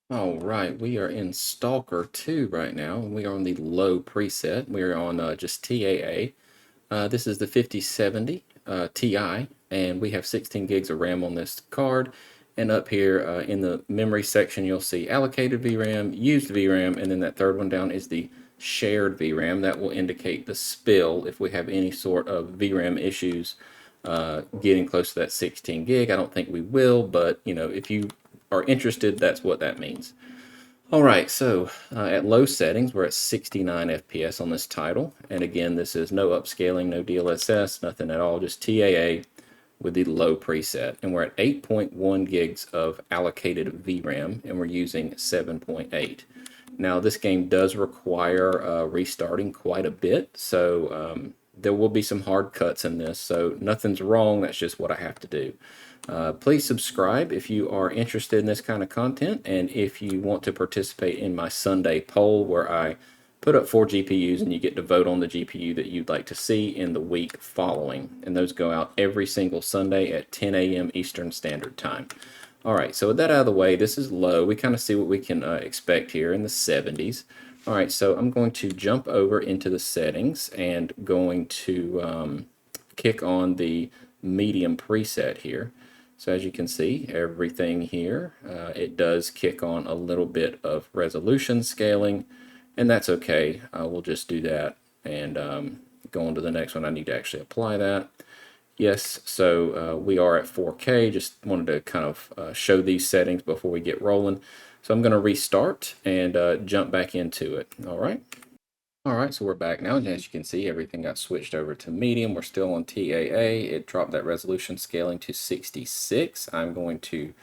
All right, we are in Stalker 2 right now, and we are on the low preset. We are on just TAA. This is the 5070 Ti, and we have 16 gigs of RAM on this card. And up here in the memory section, you'll see allocated VRAM, used VRAM, and then that third one down is the shared VRAM. That will indicate the spill if we have any sort of VRAM issues getting close to that 16 gig. I don't think we will, but if you are interested, that's what that means. All right, so at low settings, we're at 69 FPS on this title. And again, this is no upscaling, no DLSS, nothing at all, just TAA with the low preset. And we're at 8.1 gigs of allocated VRAM, and we're using 7.8. Now, this game does require restarting quite a bit, so there will be some hard cuts in this, so nothing's wrong, that's just what I have to do. Please subscribe if you are interested in this kind of content, and if you want to participate in my Sunday poll where I put up 4 GPUs and you get to vote on the GPU that you'd like to see in the week following. And those go out every single Sunday at 10 a.m. Eastern Standard Time. All right, so with that out of the way, this is low. We kind of see what we can expect here in the 70s. All right, so I'm going to jump over into the settings and going to kick on the medium preset here. So as you can see, everything here, it does kick on a little bit of resolution scaling, and that's okay. We'll just do that and go on to the next one. I need to actually apply that. Yes, so we are at 4K. Just wanted to kind of show these settings before we get rolling. So I'm going to restart and jump back into it. All right. All right, so we're back now, and as you can see, everything got switched over to medium. We're still on TAA. It dropped that resolution scaling to 66. I'm going to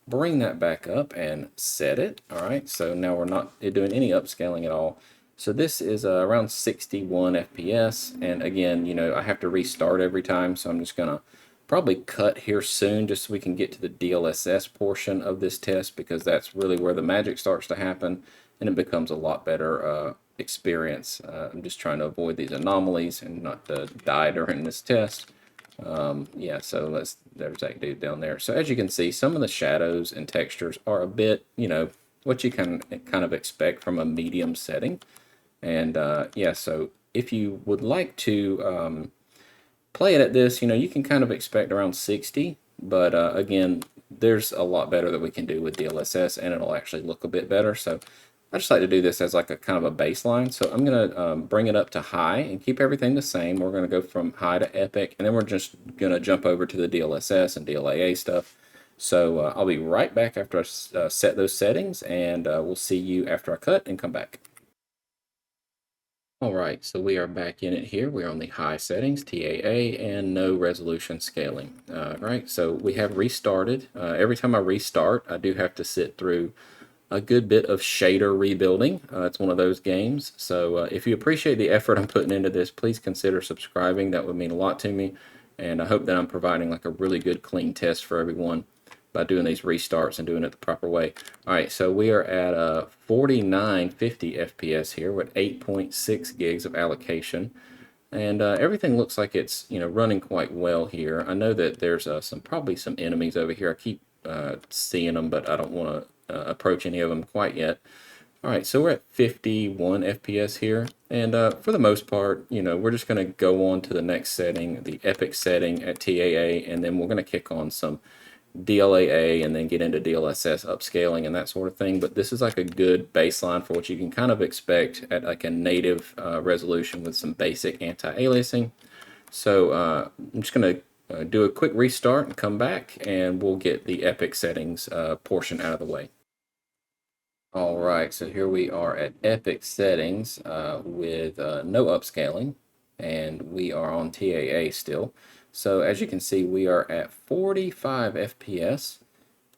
bring that back up and set it. All right, so now we're not doing any upscaling at all. So this is around 61 FPS, and again, I have to restart every time, so I'm just gonna probably cut here soon just so we can get to the DLSS portion of this test, because that's really where the magic starts to happen and it becomes a lot better experience. I'm just trying to avoid these anomalies and not die during this test. Yeah, so there's that dude down there. So as you can see, some of the shadows and textures are a bit, what you can kind of expect from a medium setting. And yeah, so if you would like to play it at this, you can kind of expect around 60, but again, there's a lot better that we can do with DLSS, and it'll actually look a bit better. So I just like to do this as like a kind of a baseline. So I'm going to bring it up to high and keep everything the same. We're going to go from high to epic, and then we're just going to jump over to the DLSS and DLAA stuff. So I'll be right back after I set those settings, and we'll see you after I cut and come back. All right, so we are back in it here. We're on the high settings, TAA, and no resolution scaling. Right, so we have restarted. Every time I restart, I do have to sit through a good bit of shader rebuilding. It's one of those games. So if you appreciate the effort I'm putting into this, please consider subscribing. That would mean a lot to me. And I hope that I'm providing like a really good clean test for everyone by doing these restarts and doing it the proper way. All right, so we are at 4950 FPS here with 8.6 gigs of allocation. And everything looks like it's running quite well here. I know that there's probably some enemies over here. I keep seeing them, but I don't want to approach any of them quite yet. All right, so we're at 51 FPS here, and for the most part, we're just going to go on to the next setting, the epic setting at TAA, and then we're going to kick on some DLAA and then get into DLSS upscaling and that sort of thing. But this is like a good baseline for what you can kind of expect at like a native resolution with some basic anti-aliasing. So I'm just going to do a quick restart and come back, and we'll get the epic settings portion out of the way. All right, so here we are at epic settings with no upscaling, and we are on TAA still. So as you can see, we are at 45 FPS,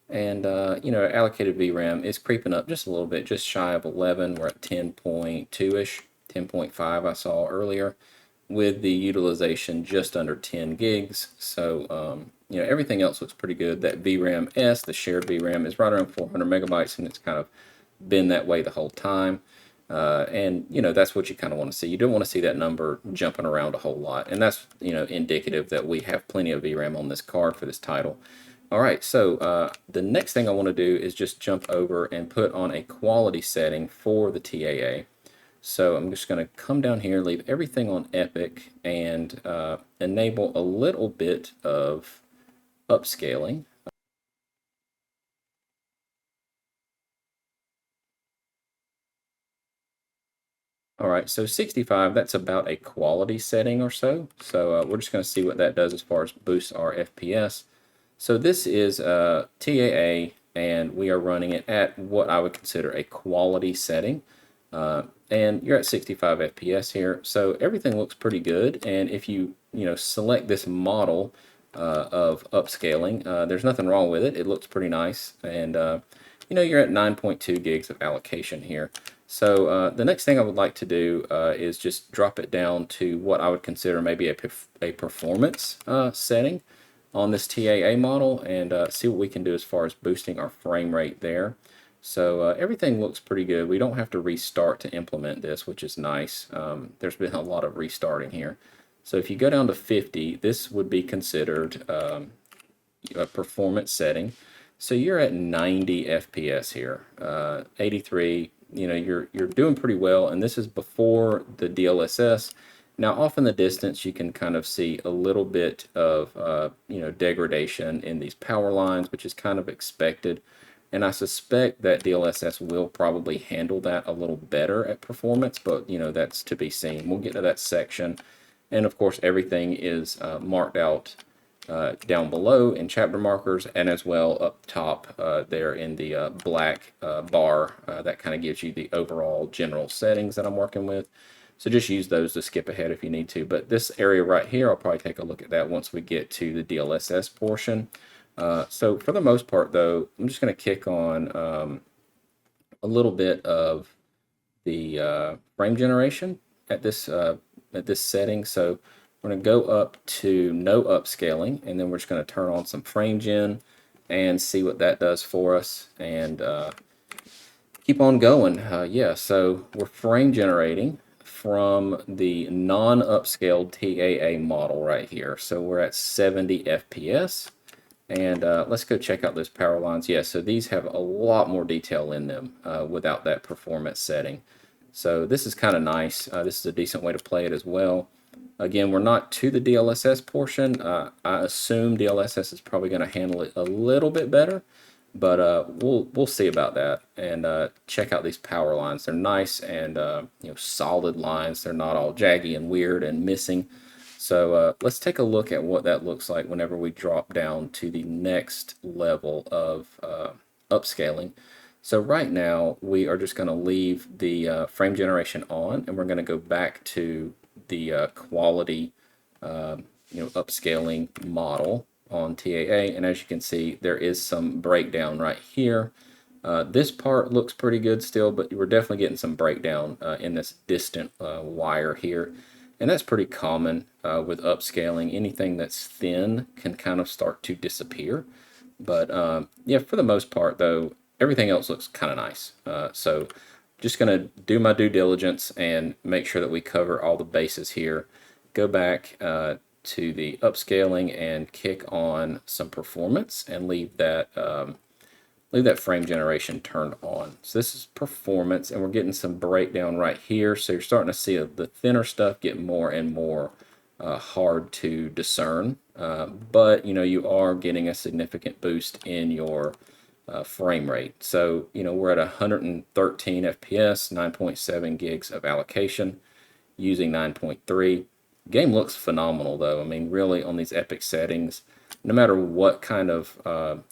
and allocated VRAM is creeping up just a little bit, just shy of 11. We're at 10.2-ish, 10.5 I saw earlier, with the utilization just under 10 gigs. So everything else looks pretty good. That VRAM S, the shared VRAM, is right around 400 megabytes, and it's kind of been that way the whole time. And that's what you kind of want to see. You don't want to see that number jumping around a whole lot, and that's indicative that we have plenty of VRAM on this card for this title. All right, so the next thing I want to do is just jump over and put on a quality setting for the TAA. So I'm just going to come down here, leave everything on Epic, and enable a little bit of upscaling. All right, so 65, that's about a quality setting or so. So we're just going to see what that does as far as boosts our FPS. So this is TAA, and we are running it at what I would consider a quality setting. And you're at 65 FPS here, so everything looks pretty good. And if you select this model of upscaling, there's nothing wrong with it. It looks pretty nice, and you're at 9.2 gigs of allocation here. So the next thing I would like to do is just drop it down to what I would consider maybe a performance setting on this TAA model, and see what we can do as far as boosting our frame rate there. So everything looks pretty good. We don't have to restart to implement this, which is nice. There's been a lot of restarting here. So if you go down to 50, this would be considered a performance setting. So you're at 90 FPS here, 83. You're doing pretty well, and this is before the DLSS. Now, off in the distance, you can kind of see a little bit of degradation in these power lines, which is kind of expected. And I suspect that DLSS will probably handle that a little better at performance, but that's to be seen. We'll get to that section. And of course, everything is marked out down below in chapter markers, and as well up top there in the black bar. That kind of gives you the overall general settings that I'm working with. So just use those to skip ahead if you need to. But this area right here, I'll probably take a look at that once we get to the DLSS portion. So for the most part, though, I'm just going to kick on a little bit of the frame generation at this setting. So we're going to go up to no upscaling, and then we're just going to turn on some frame gen and see what that does for us, and keep on going. Yeah, so we're frame generating from the non-upscaled TAA model right here. So we're at 70 FPS. And let's go check out those power lines. Yeah, so these have a lot more detail in them without that performance setting. So this is kind of nice. This is a decent way to play it as well. Again, we're not to the DLSS portion. I assume DLSS is probably going to handle it a little bit better, but we'll see about that. And check out these power lines. They're nice and solid lines. They're not all jaggy and weird and missing. So let's take a look at what that looks like whenever we drop down to the next level of upscaling. So right now we are just going to leave the frame generation on, and we're going to go back to the quality upscaling model on TAA. And as you can see, there is some breakdown right here. This part looks pretty good still, but we're definitely getting some breakdown in this distant wire here. And that's pretty common with upscaling. Anything that's thin can kind of start to disappear. But yeah, for the most part, though, everything else looks kind of nice. So just going to do my due diligence and make sure that we cover all the bases here. Go back to the upscaling and kick on some performance and leave that frame generation turned on. So this is performance, and we're getting some breakdown right here. So you're starting to see the thinner stuff get more and more hard to discern. But you are getting a significant boost in your frame rate. So we're at 113 FPS, 9.7 gigs of allocation, using 9.3. Game looks phenomenal, though. I mean, really, on these epic settings, no matter what kind of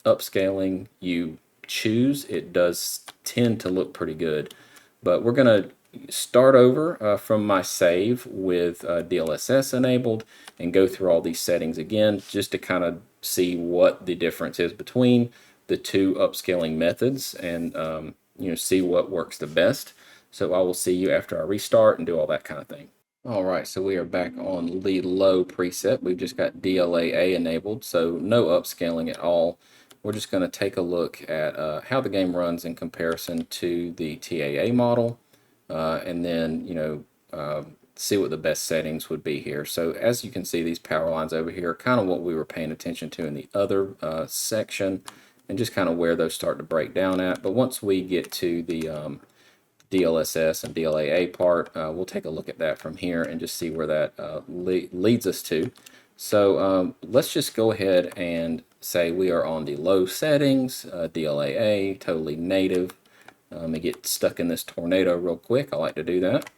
upscaling you choose, it does tend to look pretty good. But we're going to start over from my save with DLSS enabled and go through all these settings again, just to kind of see what the difference is between the two upscaling methods, and see what works the best. So I will see you after I restart and do all that kind of thing. All right, so we are back on the low preset. We've just got DLAA enabled, so no upscaling at all. We're just going to take a look at how the game runs in comparison to the TAA model, and then see what the best settings would be here. So as you can see, these power lines over here are kind of what we were paying attention to in the other section, and just kind of where those start to break down at. But once we get to the DLSS and DLAA part, we'll take a look at that from here and just see where that leads us to. So let's just go ahead and say we are on the low settings, DLAA, totally native. Let me get stuck in this tornado real quick. I like to do that.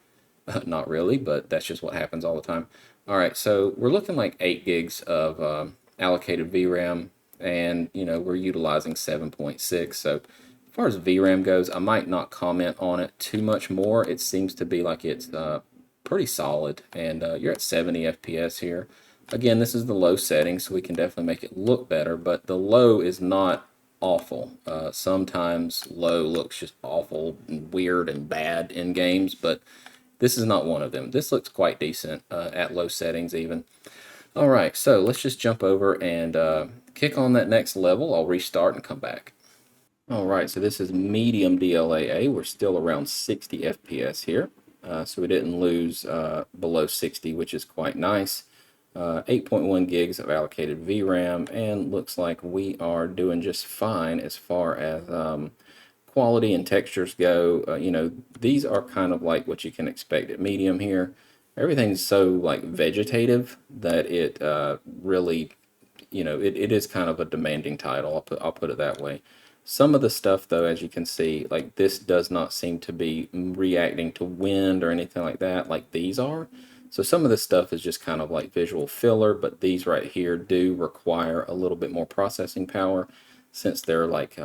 Not really, but that's just what happens all the time. All right, so we're looking like 8 gigs of allocated VRAM, and we're utilizing 7.6. So as far as VRAM goes, I might not comment on it too much more. It seems to be like it's pretty solid, and you're at 70 FPS here. Again, this is the low setting, so we can definitely make it look better, but the low is not awful. Sometimes low looks just awful and weird and bad in games, but this is not one of them. This looks quite decent at low settings even. All right, so let's just jump over and kick on that next level. I'll restart and come back. All right, so this is medium DLAA. We're still around 60 FPS here, so we didn't lose below 60, which is quite nice. 8.1 gigs of allocated VRAM, and looks like we are doing just fine as far as quality and textures go. These are kind of like what you can expect at medium here. Everything's so like vegetative that it really, it is kind of a demanding title. I'll put it that way. Some of the stuff, though, as you can see, like this does not seem to be reacting to wind or anything like that, like these are. So some of this stuff is just kind of like visual filler, but these right here do require a little bit more processing power since they're like,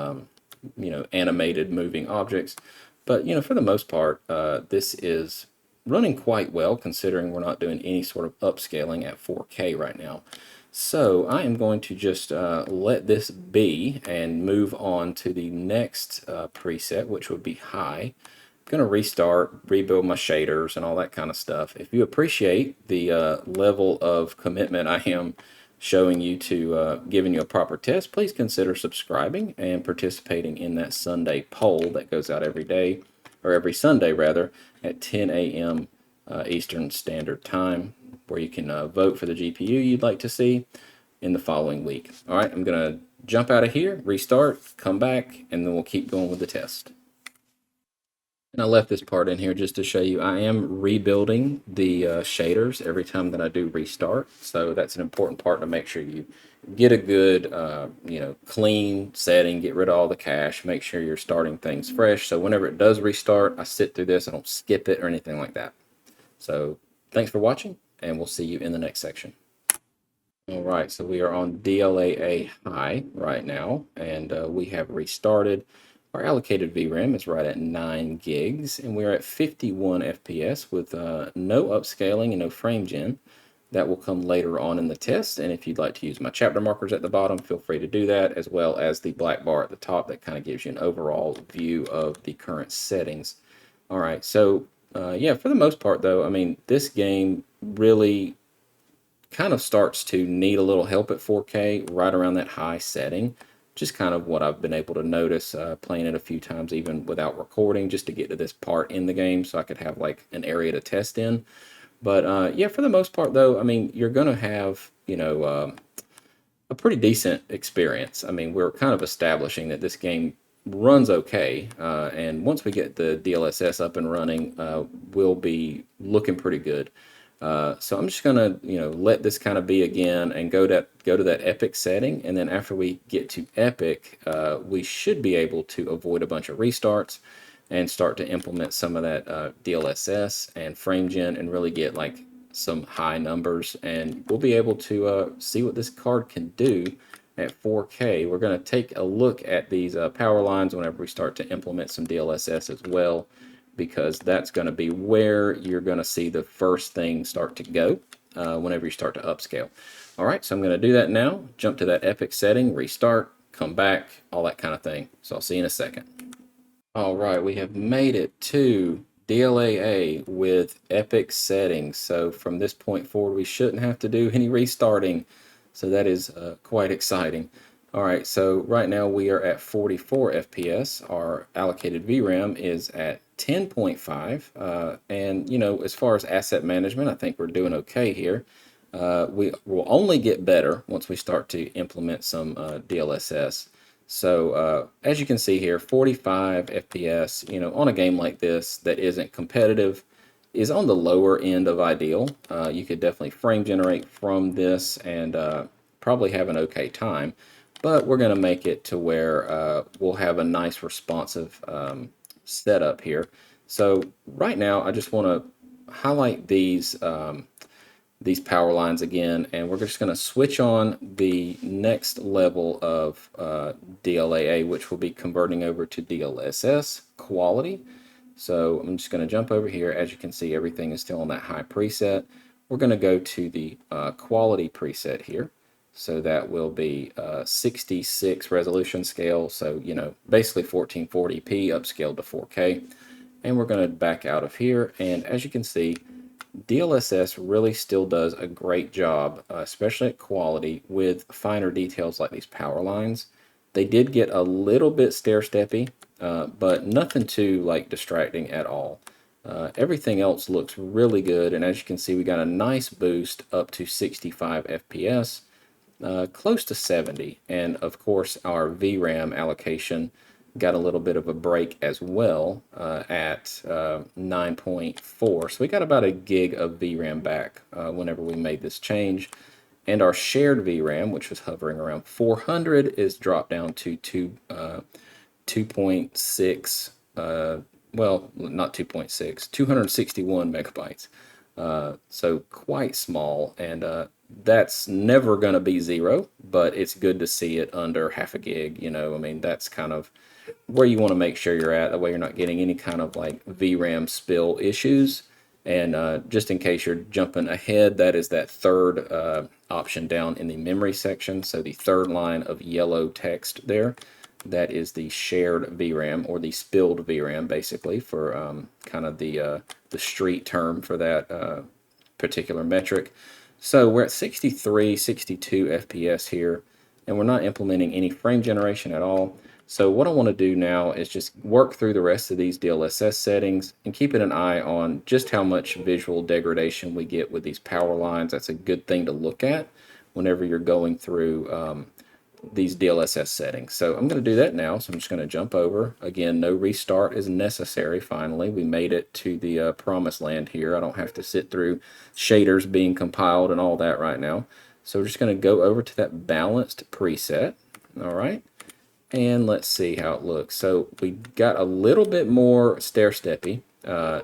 animated moving objects. But, for the most part, this is running quite well considering we're not doing any sort of upscaling at 4K right now. So I am going to just let this be and move on to the next preset, which would be high. Going to restart, rebuild my shaders and all that kind of stuff. If you appreciate the level of commitment I am showing you to giving you a proper test, please consider subscribing and participating in that Sunday poll that goes out every day, or every Sunday rather, at 10 a.m. Eastern Standard Time, where you can vote for the GPU you'd like to see in the following week. All right, I'm going to jump out of here, restart, come back, and then we'll keep going with the test. And I left this part in here just to show you I am rebuilding the shaders every time that I do restart. So that's an important part to make sure you get a good, clean setting, get rid of all the cache, make sure you're starting things fresh. So whenever it does restart, I sit through this, I don't skip it or anything like that. So thanks for watching, and we'll see you in the next section. All right, so we are on DLAA high right now, and we have restarted. Our allocated VRAM is right at 9 gigs, and we're at 51 FPS with no upscaling and no frame gen. That will come later on in the test, and if you'd like to use my chapter markers at the bottom, feel free to do that, as well as the black bar at the top that kind of gives you an overall view of the current settings. All right, so yeah, for the most part, though, I mean, this game really kind of starts to need a little help at 4K right around that high setting. Just kind of what I've been able to notice playing it a few times even without recording, just to get to this part in the game so I could have like an area to test in. But yeah, for the most part though, I mean, you're going to have, a pretty decent experience. I mean, we're kind of establishing that this game runs okay, and once we get the DLSS up and running, we'll be looking pretty good. So I'm just gonna, let this kind of be again and go to that epic setting, and then after we get to epic, we should be able to avoid a bunch of restarts and start to implement some of that DLSS and frame gen and really get like some high numbers, and we'll be able to see what this card can do at 4K. We're going to take a look at these power lines whenever we start to implement some DLSS as well, because that's going to be where you're going to see the first thing start to go whenever you start to upscale. All right, so I'm going to do that now, jump to that epic setting, restart, come back, all that kind of thing. So I'll see you in a second. All right, we have made it to DLAA with epic settings. So from this point forward, we shouldn't have to do any restarting. So that is quite exciting. All right, so right now we are at 44 FPS. Our allocated VRAM is at 10.5. And, as far as asset management, I think we're doing okay here. We will only get better once we start to implement some DLSS. So as you can see here, 45 FPS, on a game like this that isn't competitive is on the lower end of ideal. You could definitely frame generate from this and probably have an okay time. But we're going to make it to where we'll have a nice responsive setup here. So right now, I just want to highlight these power lines again, and we're just going to switch on the next level of DLAA, which will be converting over to DLSS quality. So I'm just going to jump over here. As you can see, everything is still on that high preset. We're going to go to the quality preset here. So that will be 66 resolution scale. So, basically 1440p upscaled to 4K. And we're going to back out of here. And as you can see, DLSS really still does a great job, especially at quality, with finer details like these power lines. They did get a little bit stair-steppy, but nothing too distracting at all. Everything else looks really good, and as you can see, we got a nice boost up to 65 FPS, close to 70, and of course our VRAM allocation got a little bit of a break as well at 9.4. So we got about a gig of VRAM back whenever we made this change. And our shared VRAM, which was hovering around 400, is dropped down to 2.6, well, not 2.6, 261 megabytes. So quite small, and that's never going to be zero, but it's good to see it under half a gig. I mean, that's kind of where you want to make sure you're at. That way you're not getting any kind of VRAM spill issues. And just in case you're jumping ahead, that is that third option down in the memory section. So the third line of yellow text there, that is the shared VRAM, or the spilled VRAM, basically, for kind of the street term for that particular metric. So we're at 63, 62 FPS here, and we're not implementing any frame generation at all. So what I want to do now is just work through the rest of these DLSS settings and keeping an eye on just how much visual degradation we get with these power lines. That's a good thing to look at whenever you're going through these DLSS settings. So I'm going to do that now. So I'm just going to jump over. Again, no restart is necessary. Finally, we made it to the promised land here. I don't have to sit through shaders being compiled and all that right now. So we're just going to go over to that balanced preset. All right. And let's see how it looks. So we got a little bit more stair-steppy.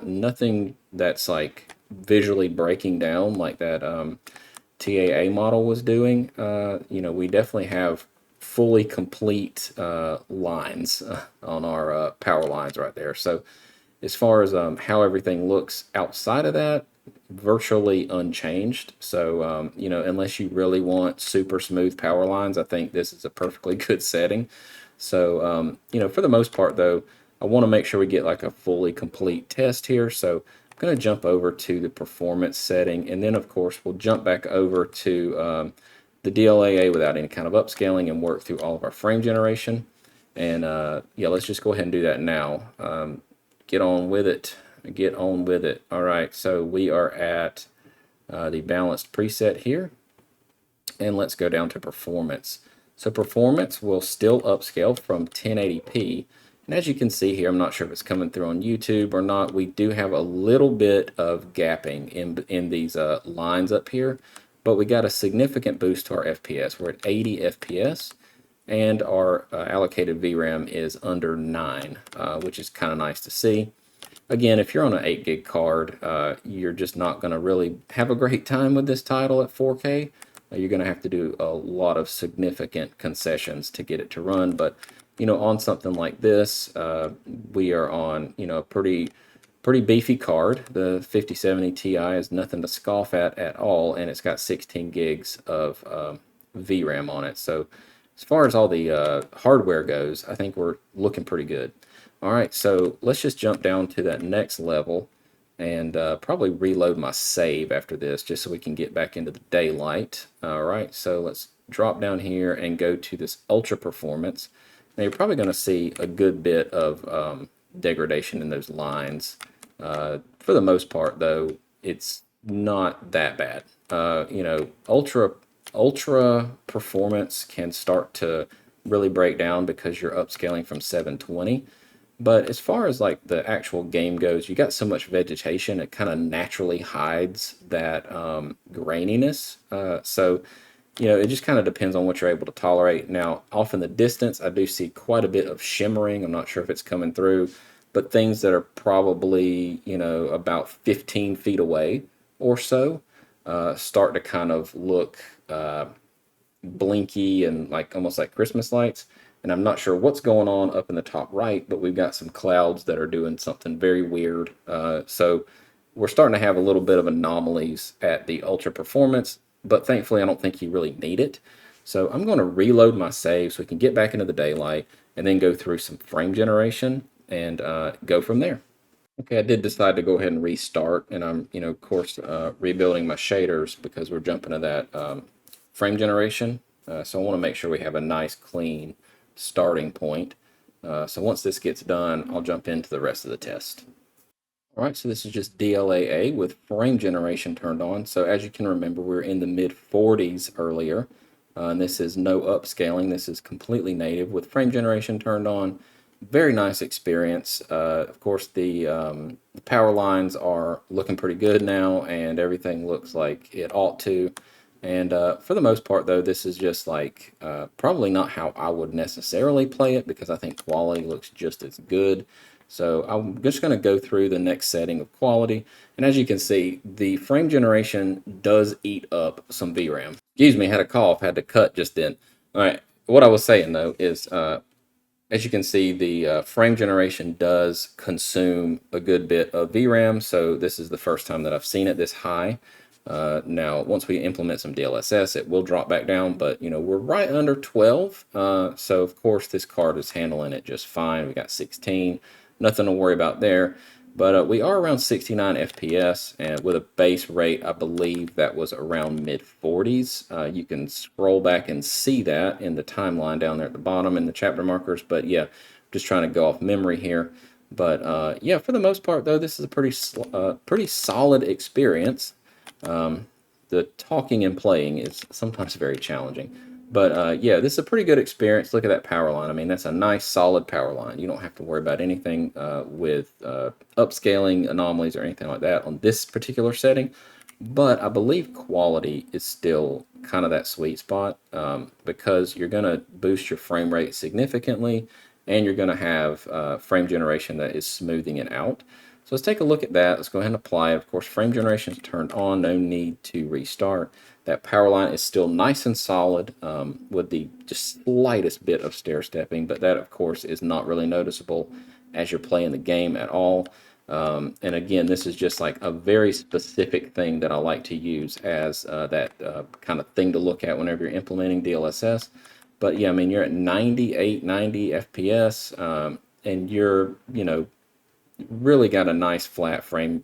Nothing that's visually breaking down like that TAA model was doing. We definitely have fully complete lines on our power lines right there. So as far as how everything looks outside of that, virtually unchanged. So, unless you really want super smooth power lines, I think this is a perfectly good setting. So, for the most part, though, I want to make sure we get a fully complete test here. So I'm going to jump over to the performance setting, and then, of course, we'll jump back over to the DLAA without any kind of upscaling and work through all of our frame generation. And, yeah, let's just go ahead and do that now. Get on with it. Get on with it. All right, so we are at the balanced preset here, and let's go down to performance. So performance will still upscale from 1080p, and as you can see here, I'm not sure if it's coming through on YouTube or not, we do have a little bit of gapping in these lines up here, but we got a significant boost to our FPS. We're at 80 FPS, and our allocated VRAM is under 9, which is kind of nice to see. Again, if you're on an 8 gig card, you're just not going to really have a great time with this title at 4K. You're going to have to do a lot of significant concessions to get it to run. But, on something like this, we are on, a pretty beefy card. The 5070 Ti is nothing to scoff at all, and it's got 16 gigs of VRAM on it. So as far as all the hardware goes, I think we're looking pretty good. All right, so let's just jump down to that next level and probably reload my save after this just so we can get back into the daylight. All right, so let's drop down here and go to this ultra performance, now you're probably going to see a good bit of degradation in those lines. For the most part, though, it's not that bad. Ultra performance can start to really break down because you're upscaling from 720. But as far as like the actual game goes, you got so much vegetation, it kind of naturally hides that graininess. It just kind of depends on what you're able to tolerate. Now, off in the distance, I do see quite a bit of shimmering. I'm not sure if it's coming through, but things that are probably, about 15 feet away or so start to kind of look blinky and like almost like Christmas lights. And I'm not sure what's going on up in the top right, but we've got some clouds that are doing something very weird. So we're starting to have a little bit of anomalies at the ultra performance, but thankfully I don't think you really need it. So I'm going to reload my save so we can get back into the daylight and then go through some frame generation and go from there. Okay, I did decide to go ahead and restart, and I'm, of course, rebuilding my shaders because we're jumping to that frame generation. So I want to make sure we have a nice, clean starting point. So once this gets done, I'll jump into the rest of the test. All right, so this is just DLAA with frame generation turned on. So as you can remember, we were in the mid 40s earlier, and this is no upscaling. This is completely native with frame generation turned on. Very nice experience. Of course, the power lines are looking pretty good now, and everything looks like it ought to. And for the most part, though, this is just like probably not how I would necessarily play it because I think quality looks just as good. So I'm just going to go through the next setting of quality. And as you can see, the frame generation does eat up some VRAM. Excuse me, had a cough, had to cut just then. All right, what I was saying, though, is as you can see, the frame generation does consume a good bit of VRAM. So this is the first time that I've seen it this high. Now, once we implement some DLSS, it will drop back down, but we're right under 12. So of course this card is handling it just fine. We got 16, nothing to worry about there. But we are around 69 FPS, and with a base rate, I believe that was around mid 40s. You can scroll back and see that in the timeline down there at the bottom in the chapter markers. But yeah, just trying to go off memory here. But yeah, for the most part, though, this is a pretty solid experience. The talking and playing is sometimes very challenging. But yeah, this is a pretty good experience. Look at that power line. I mean, that's a nice, solid power line. You don't have to worry about anything with upscaling, anomalies, or anything like that on this particular setting. But I believe quality is still kind of that sweet spot because you're going to boost your frame rate significantly, and you're going to have frame generation that is smoothing it out. So let's take a look at that. Let's go ahead and apply it. Of course, frame generation is turned on. No need to restart. That power line is still nice and solid with the just slightest bit of stair stepping, but that, of course, is not really noticeable as you're playing the game at all. And again, this is just like a very specific thing that I like to use as that kind of thing to look at whenever you're implementing DLSS. But yeah, I mean, you're at 98, 90 FPS, and you're, really got a nice flat frame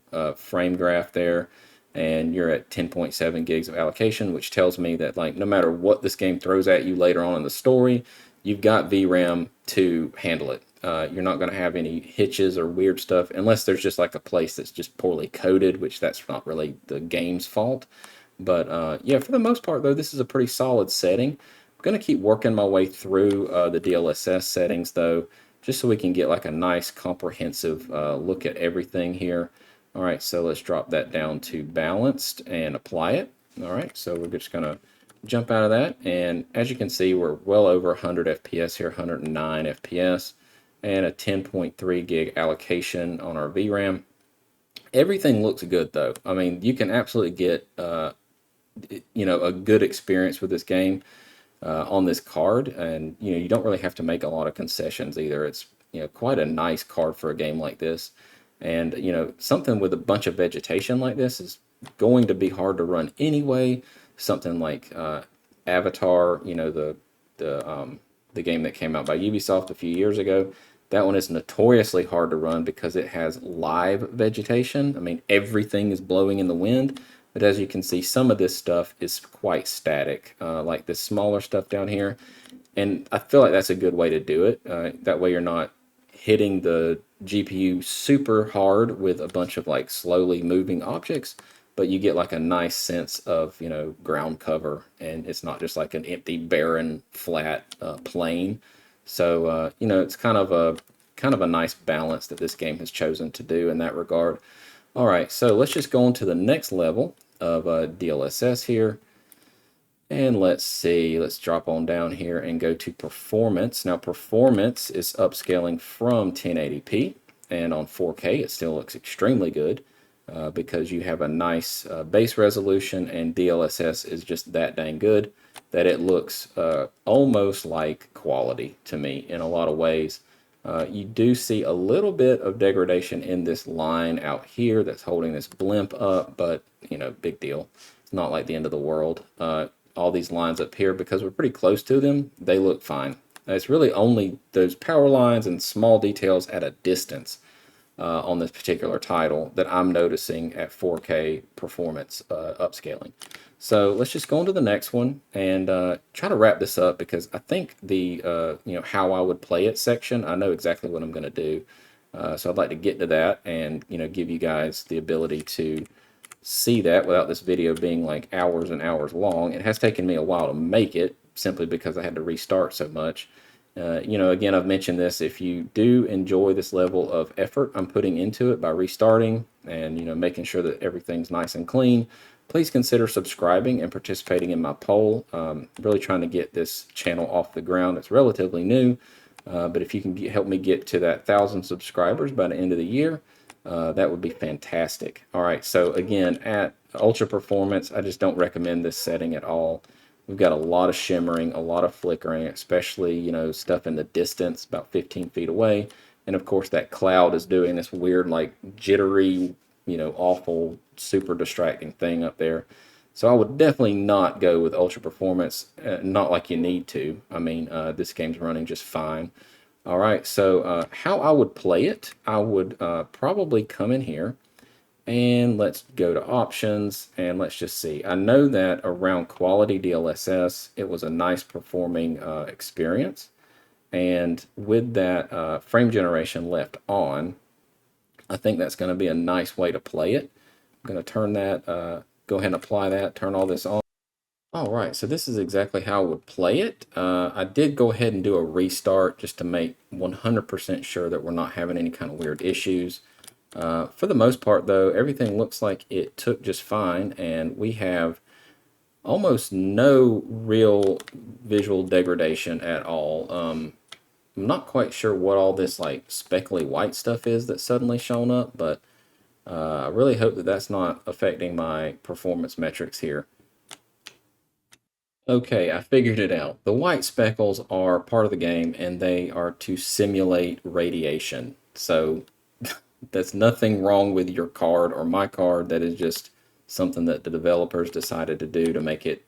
graph there, and you're at 10.7 gigs of allocation, which tells me that like no matter what this game throws at you later on in the story, you've got VRAM to handle it. You're not going to have any hitches or weird stuff unless there's just like a place that's just poorly coded, which that's not really the game's fault. But yeah, for the most part, though, this is a pretty solid setting. I'm going to keep working my way through the DLSS settings, though, just so we can get like a nice comprehensive look at everything here. All right, so let's drop that down to balanced and apply it. All right, so we're just gonna jump out of that, and as you can see, we're well over 100 FPS here, 109 FPS, and a 10.3 gig allocation on our VRAM. Everything looks good, though. I mean, you can absolutely get a good experience with this game on this card, and you don't really have to make a lot of concessions either. It's quite a nice card for a game like this, and something with a bunch of vegetation like this is going to be hard to run anyway. Something like Avatar, the game that came out by Ubisoft a few years ago. That one is notoriously hard to run because it has live vegetation. I mean, everything is blowing in the wind. But as you can see, some of this stuff is quite static, like this smaller stuff down here. And I feel like that's a good way to do it. That way you're not hitting the GPU super hard with a bunch of like slowly moving objects, but you get like a nice sense of, you know, ground cover, and it's not just like an empty, barren, flat plane. So, you know, it's kind of a nice balance that this game has chosen to do in that regard. All right, so let's just go on to the next level of DLSS here. And let's see, let's drop on down here and go to performance. Now, performance is upscaling from 1080p, and on 4K, it still looks extremely good because you have a nice base resolution, and DLSS is just that dang good that it looks almost like quality to me in a lot of ways. You do see a little bit of degradation in this line out here that's holding this blimp up, but, you know, big deal. It's not like the end of the world. All these lines up here, because we're pretty close to them, they look fine. It's really only those power lines and small details at a distance on this particular title that I'm noticing at 4K performance upscaling. So let's just go on to the next one and try to wrap this up, because I think the you know, how I would play it section, I know exactly what I'm going to do. So I'd like to get to that and, you know, give you guys the ability to see that without this video being like hours and hours long. It has taken me a while to make it, simply because I had to restart so much. You know, again, I've mentioned this, if you do enjoy this level of effort I'm putting into it by restarting and, you know, making sure that everything's nice and clean, please consider subscribing and participating in my poll. Really trying to get this channel off the ground. It's relatively new, but if you can help me get to that 1,000 subscribers by the end of the year, that would be fantastic. All right, so again, at ultra performance, I just don't recommend this setting at all. We've got a lot of shimmering, a lot of flickering, especially, you know, stuff in the distance about 15 feet away. And of course, that cloud is doing this weird, like jittery, you know, awful, super distracting thing up there. So I would definitely not go with ultra performance, not like you need to. I mean, this game's running just fine. All right, so how I would play it, I would probably come in here and let's go to options and let's just see. I know that around quality DLSS, it was a nice performing experience. And with that frame generation left on, I think that's going to be a nice way to play it. I'm going to turn that, go ahead and apply that, turn all this on. All right, so this is exactly how I would play it. I did go ahead and do a restart just to make 100% sure that we're not having any kind of weird issues. For the most part, though, everything looks like it took just fine, and we have almost no real visual degradation at all. I'm not quite sure what all this like speckly white stuff is that's suddenly shown up, but I really hope that that's not affecting my performance metrics here. Okay, I figured it out. The white speckles are part of the game, and they are to simulate radiation. So that's nothing wrong with your card or my card. That is just something that the developers decided to do to make it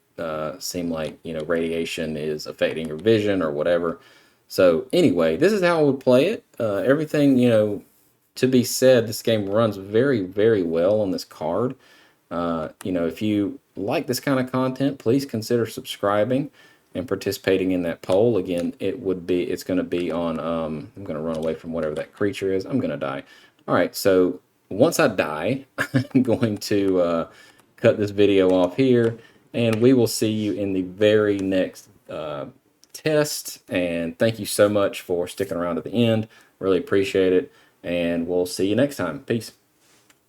seem like, you know, radiation is affecting your vision or whatever. So anyway, this is how I would play it. Everything, you know, to be said, this game runs very, very well on this card. You know, if you like this kind of content, please consider subscribing and participating in that poll. Again, it's going to be on, I'm going to run away from whatever that creature is. I'm going to die. All right, so once I die, I'm going to cut this video off here, and we will see you in the very next test. And thank you so much for sticking around to the end. Really appreciate it, and we'll see you next time. Peace.